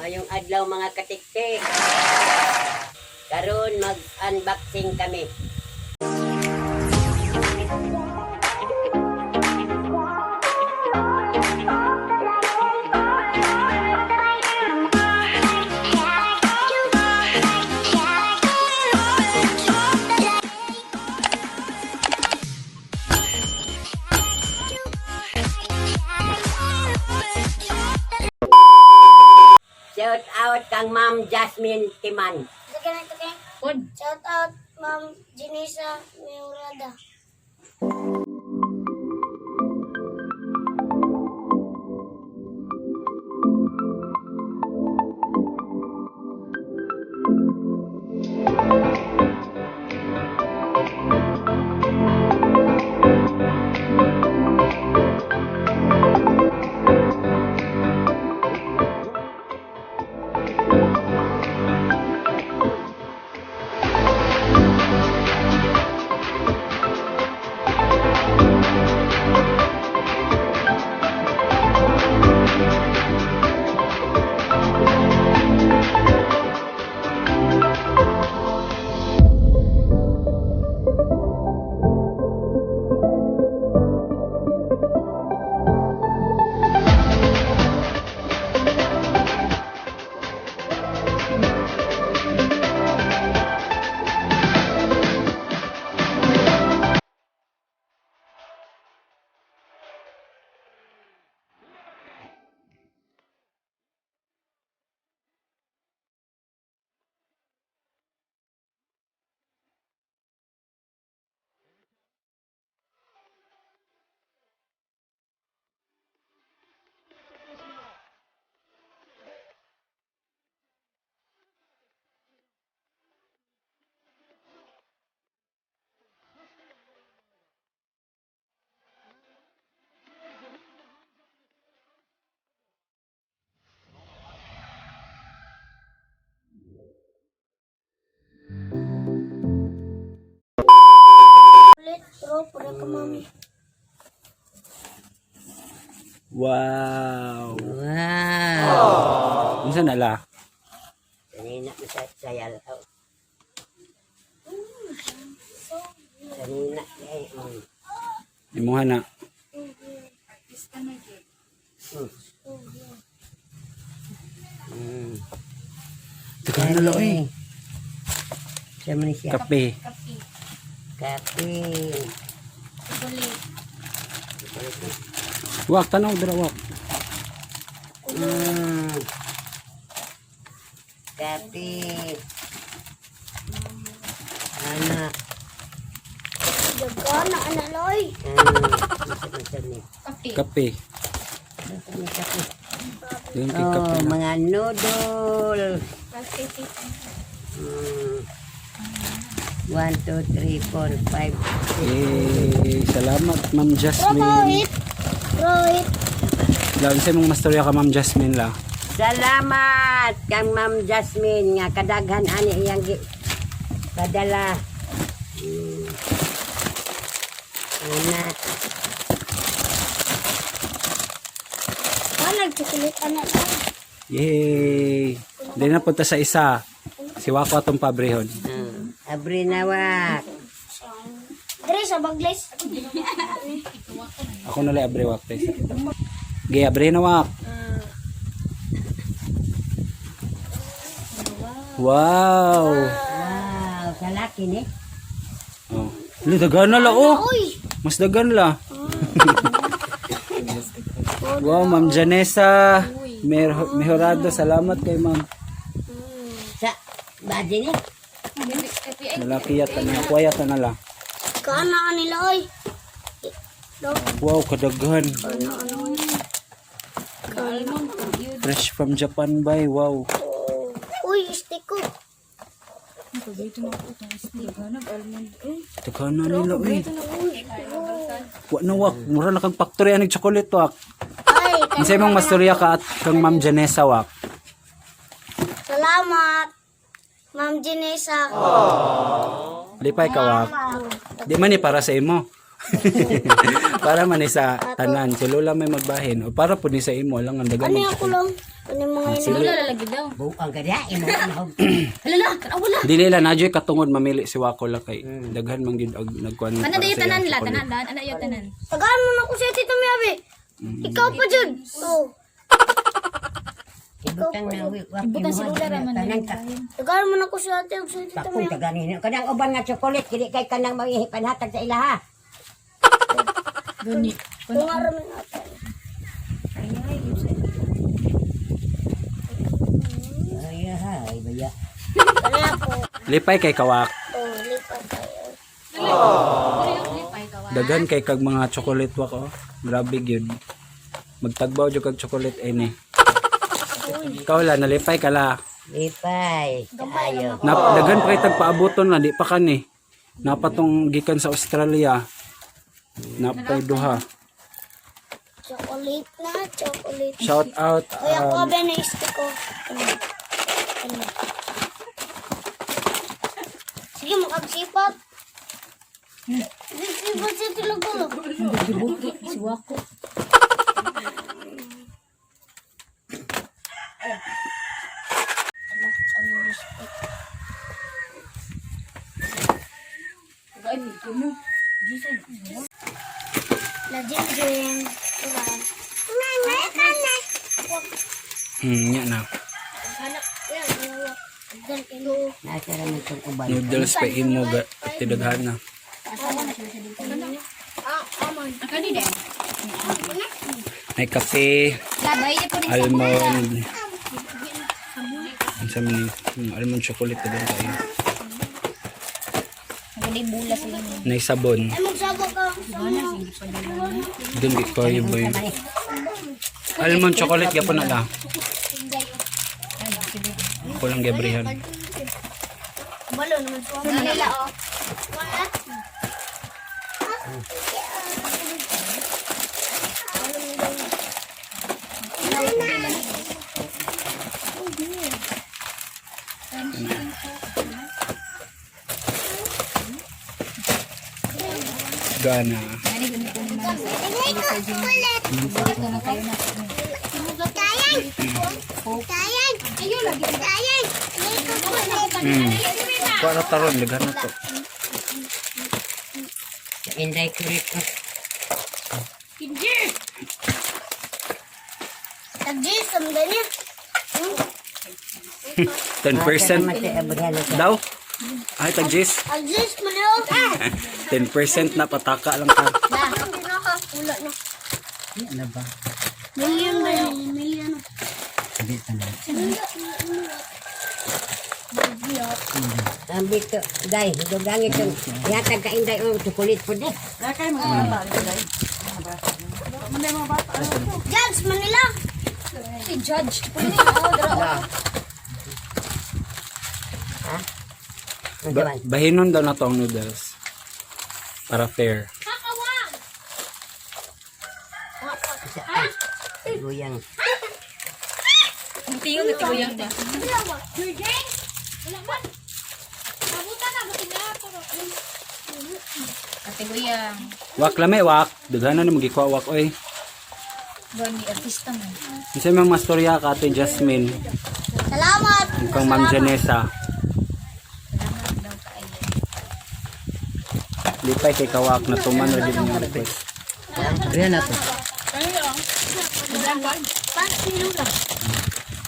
Yung adlaw mga katiktik. Karon mag-unboxing kami. Shout out kang Ma'am Jasmine Timan. Shout out Ma'am Jenisa Meurada. Ulit, bro, pura ka mami. Wow. Wow. Unsa na la? Kanina ko sa sayal. Kanina ay Imuha na. Tagal na lo eh. Siya man siya. Kape. Kape. Wak, tanaw dira wak. Kape. Anak. Dagana, analoy. Kape. Yung kay kape Oh, na. mga noodle. 1, 2, 3, 4, 5, 6. Salamat Ma'am Jasmine. Rohit. Rohit. Lawan sa mong mastorya ka Ma'am Jasmine la. Salamat kang Ma'am Jasmine nga kadaghan ani iyang padala. Anak. Nagtsukulit anak. Yay! Hindi na punta sa isa. Si Wako atong pabrehon. Abri nawak. Dere sa bagles. Ako na lang abre wak tayo. Gaya abre na wak. Wow! Wow, kalaki ni. Oh. Lu dagan na la oh. Uy. Mas dagan la. Wow, Ma'am Janessa Mejorado, salamat kay Ma'am. Sa badi ni. Malaki yata na, kuwayata na la. Kana nila oy. Wow, kadaghan. Kana. Fresh from Japan by, wow. Uy, istiko. Daghan na nila eh. Wa na wak, mura na kang factory anig chocolate wak. Ay, Insay mong mastorya ka at kang Ma'am Janessa wak. salamat. Ma'am Jenisa. Lipay ka wak. Di man ni para sa imo. Para man ni sa tanan. Si Lola may magbahin. O para po ni sa imo lang ang dagan. Ano ako lang? Ano yung mga Si ini? Lalagi daw. Buang gada imo ano. Halala, wala. Dili la nadyo katungod mamili si Wako la kay daghan man gid og nagkuan. Ano dayo tanan la, tanan dan, ano yo tanan. Tagaan mo na ako sa Tito Miyabi. Ikaw pa dyan. Oh. Ibutang na wi. Ibutan si Lola raman. Tagaan mo na ako sa Ate ug sa Tito Pakong Miyabi. taganin. Kanang uban nga chocolate kini kay kanang panhatag sa ilaha. Gani. Kung aramin natin. Ay ay baya. Kaya po. Lipay kay Kawak. Oh, lipat tayo. Daghan kay kag mga chocolate Wako. Grabe gyud. Magtagbaw jud kag chocolate ini. Ikaw la nalipay ka la. Lipay. Ayo. Daghan pa kay tagpaaboton na di pa kani. Napatong gikan sa Australia. Napay duha. Chocolate na, chocolate. Shout out Kaya ko ba na isti ko. Ano? Sige, makagsipat. Nagsipat siya tilagulo. Si Wako. La Jim. Diba? nya na. Anak, yan. Agdan kilo. Nasa raman tong uban. Noodles pa imo ga tidaghan na. Akani din. May kape, Labay niya po rin. almond. Ang sa mini, almond chocolate din kayo. Gali bula sa inyo. Nay sabon. Ay, magsabo ka. Dun di ko yung boy. Almond chocolate gyapon na la. Ako lang gabrihan. Balo naman po. Nila oh. Gana. Nari gani ko ni Mama. Ito na kayo na. Ayun, lagi. Para taron daghan na to. Inday kurit ko. Tag-jis, samdan niya. 10% Mati abrihan na. daw. Ay tagjis. Tag-jis, maliw. 10% na pataka lang ka. Wala na. Ano ba? Million ba yun? Million. Sabi ka na. Sabi ko, day, dugangi itong yatag ka inday o chocolate po di. Judge, Manila. Si Judge. Pwede na ako. Dara. Bahinon daw na to ang noodles. Para fair. Guyang. Tingog at tiguyang ba? Katiguyang. Wak lame wak. Daghan na magikuha wak oy. Gani artista man. Isa may mga storya ka Ate Jasmine. Salamat. Kang Ma'am Janessa. Lipay kay kawak na tuman na din mga request. Ayan na to.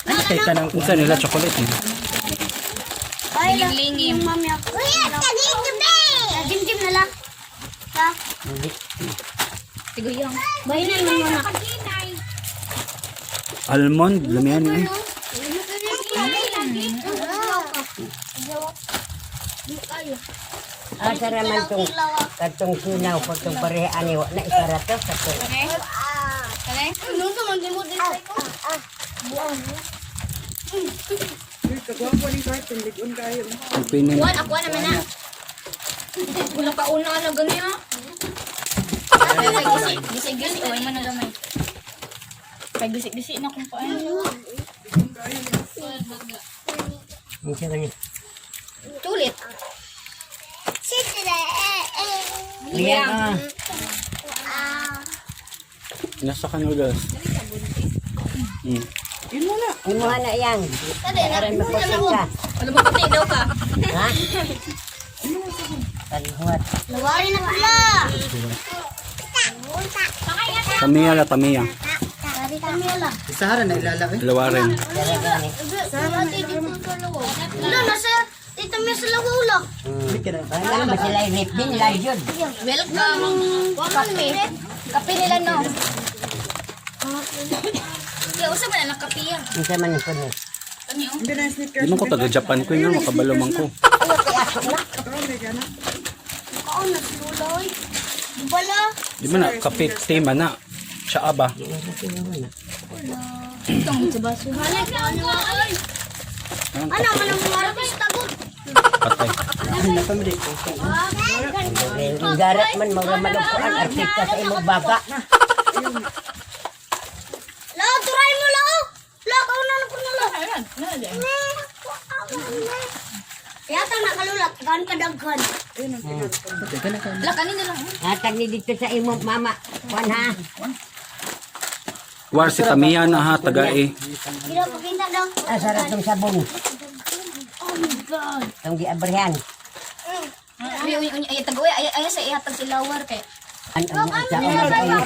Ano kay tanang Kung saan nila chocolate eh. Ay, Lingim. mami ako. Kuya, Jim-jim na lang. Ha? Tiguyang. Bahay na yung muna. Almond, lamihan eh. asa raman tong katong sinaw pag tong parehaan ni wa na isara to sa to. Kale? Ano sa mga mo din ko? Opinion. Kuan, ako naman na. Wala pa una na gani ha. Gisig-gisig. O, man na gamay. Kaya gisig-gisig na kung paano. Minsa gani. Tulit. Sitira. Ayan ah. Nasa ka noodles. Imuha na yan. Aran mo po ka. Ano ba puti daw ka? Ha? Palihuat. Lawari na pala. Tamiya la, tamiya. Dari kami ala. Sahara na ilalaki. Lawarin. Wala na sa ito may sa lawula. Ano ba sila i-rip din? Live yun. Welcome. Kape. Kape nila no. Kaya usa man ang kape yan. Ang sama ni Kuno. Di man ko taga Japan ko yun, makabalo man ko. Kao na sulay. Bala. Di man na, kapit, tema na. Siya ba? Balik ano ay. Ano man ang mga artista tagot. Patay. Ang garat man, mga malugkuhan, artista sa imong baga. Lao, turay mo lao. Lao, kauna na po na lao. Yata nakalulat, kan kadaghan. La kanina lang. Hatag ni dito sa imong mama. Juan ha? War si Tamiya na ha, taga eh. Gila pakita daw. Asarap ng sabong. Oh my god. Itong giabrihan. Ay tagoy ay sa ihatag si Lawar kay. Ano sa umay kayo?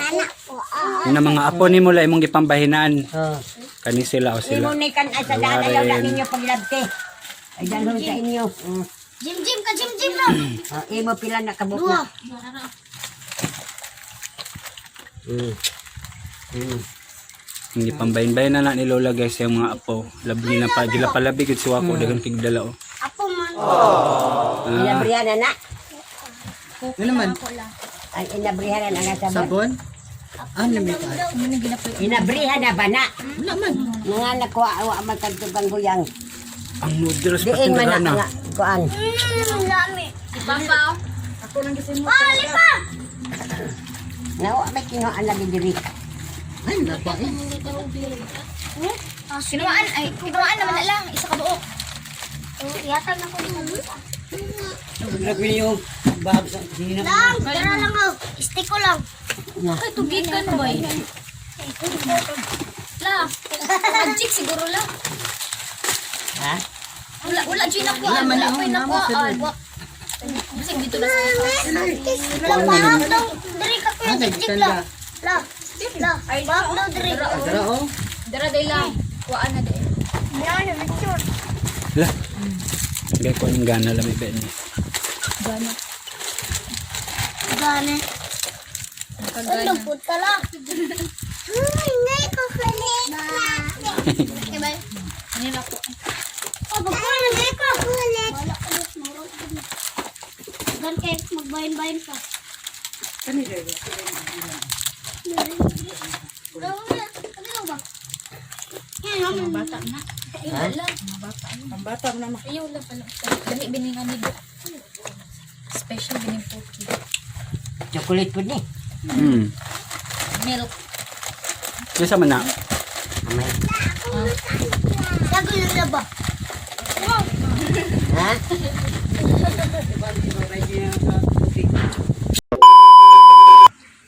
Yung na mga apo ni mo la imong gipambahinan. Oh. Kani sila o Imo sila. ni kan ay sa daan ayaw lang ninyo paglabte. Ay dalhon sa inyo. Jim ka Jim lang. Imo pila na kabuk Dua. na. Hindi pambahin-bahin na ni Lola guys yung mga apo. Labi na pa, gila palabi gud si Wako dagang tigdala o. Apo man. Inabrihan na na. Ano naman? Ay inabrihan na nga sabon. Sabon? Ano naman ka? Inabrihan na ba na? Mga nakuha wa man tagtugang guyang. Ang noodles pati Diin man na na. nga kuan. Lami. Si Papa. Ali pa. Nawa may kinuha na diri. Ay, nabae. Kinuhaan ay kinuhaan naman na lang isa ka buok. Yata na ko dito. Nagwili yung bahag sa sino. Lang, tara lang oh. Stick ko lang. Ay tugikan ba yun? La. Magic siguro la. Ha? Wala dyan nakuhaan. Wala ko yung nakuhaan. Bisig dito na sa Lang bahag daw. Dari ka ko yung stick lang. La. La. Bahag daw dari. Tara oh. Dara day lang. Kuhaan na day. Yan, picture. La. Gaya ko yung gana lami ba ni. Gana. Gane. Kagana. Ano po tala? Ngay ko kulit. Okay ba? Kanila ko. Oh, pagkuhan na ngay ko kulit. Gan kay magbayin-bayin pa. Ano ba? Yan, Mga bata na. Ayaw lang. Ang bata mo naman. Ayaw lang pala. Dami biningan ni Doc. Special bining poki. Chocolate po ni. Milk. Kisa man na. Amay. Lago yung laba. Ha?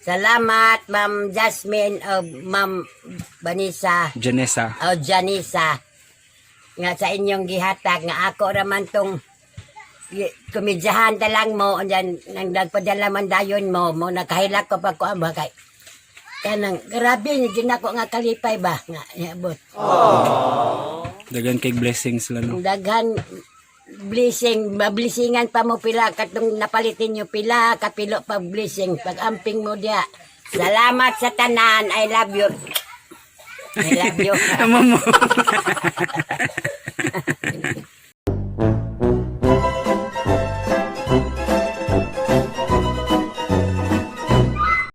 Salamat Ma'am Jasmine o Ma'am Vanessa Janessa. o Janisa nga sa inyong gihatag nga ako raman tong kumidyahan talang mo andyan nang nagpadala man dayon mo nakahilak ko pag kuan ba kay kanang grabe ni ginako nga kalipay ba nga niabot. Dagan kay blessings lang no. Daghan blessingan pa mo pila katong napalitin nyo pila kapilo pag blessing pag amping mo dia. Salamat sa tanan. I love you. I love you. Amo mo.